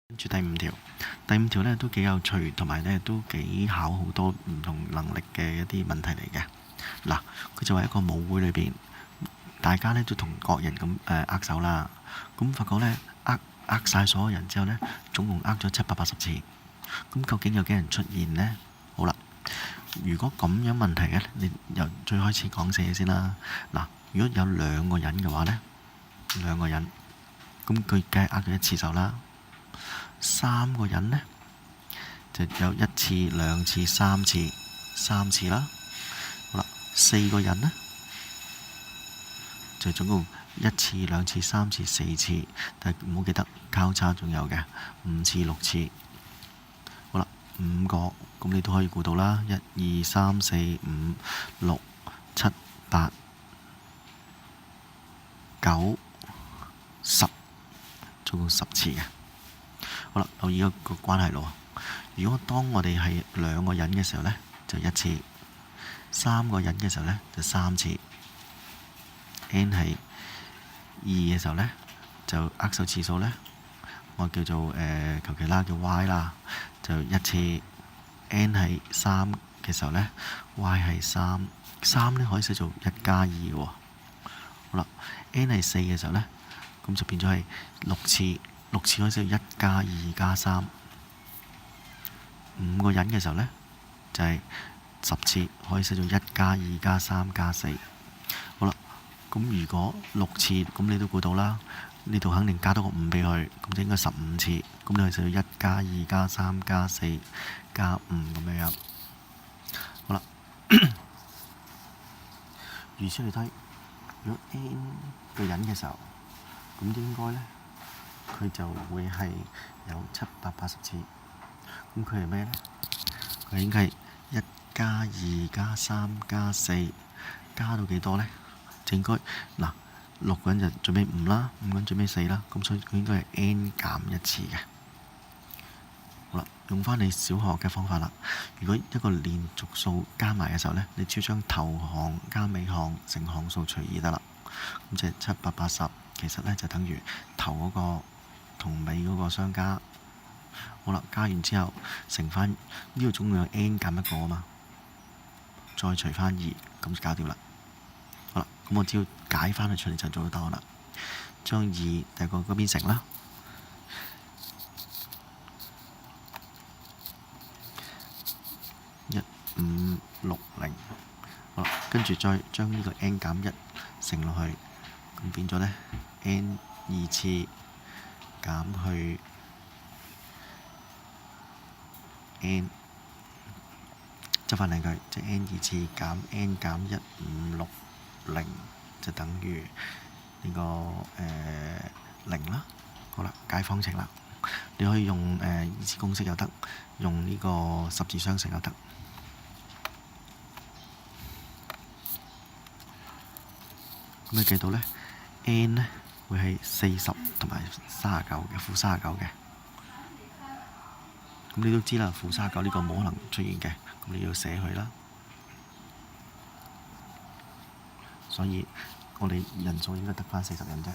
跟住第五條呢都幾有趣，同埋呢都幾考好多唔同能力嘅一啲問題嚟嘅。嗱，佢就話一個舞會裏邊，大家呢都同各人咁握手啦。咁發覺呢，握晒所有人之後呢，總共握咗780次。咁究竟有幾人出現呢？好啦，如果咁樣問題嘅，你由最開始講寫先啦。嗱，如果有2個人嘅話呢，2個人，咁佢梗係握咗1次手啦。3個人呢，就有1次、2次、3次啦。好啦，4個人呢，就總共1次、2次、3次、4次，但係唔好記得交叉仲有嘅5次、6次。好啦，5個，咁你都可以估到啦。1、2、3、4、5、6、7、8、9、10，總共10次嘅。好啦，留意一個關係咯。如果當我哋係2個人嘅時候呢，就1次；3個人嘅時候呢，就3次。n 係2嘅時候呢，就握手次數呢，我叫做求其啦，叫 y 啦，就1次。n 係3嘅時候呢，y 係3呢可以寫做1+2嘅喎。好啦，n 係4嘅時候呢，咁就變咗係6次。6次可以寫做1+2+3。5個人嘅時候呢，就係10次，可以寫做1+2+3+4。好啦，咁如果6次，咁你都估到啦，呢度肯定加多個5俾佢，咁就應該15次。咁你可以寫做1+2+3+4+5咁樣。好啦，如此類推，如果 n 個人嘅時候，咁應該呢，佢就會係有780次。咁佢係咩呢？佢應該係1+2+3+4加到幾多呢？就應該嗱，6個人就最尾5啦，5個人最尾4啦，咁所以佢應該係 n 減1次嘅。好啦，用翻你小學嘅方法啦。如果一個連續數加埋嘅時候呢，你只要將頭項加尾項乘項數除以得啦。咁即係780，其實呢就等於頭嗰個同尾嗰個相加。好啦，加完之後乘翻呢個總共有 n 減1個啊嘛，再除翻2，咁就搞掂啦。好啦，咁我只要解翻佢出嚟就做到答案啦。將2第二個嗰邊乘啦，1560。好啦，跟住再將呢個 n 減1乘落去，咁變咗呢 n 2次減去n， 執翻兩句，即係 n 2次減 n 減1，1560就等於呢個0啦。好啦，解方程啦，你可以用意思公式又得，用呢個十字相乘又得。咁你記到呢 n 呢會係40同埋39嘅，負39嘅。咁你都知啦，負39呢個冇可能出現嘅，咁你要寫佢啦。所以我哋人數應該得返40人啫。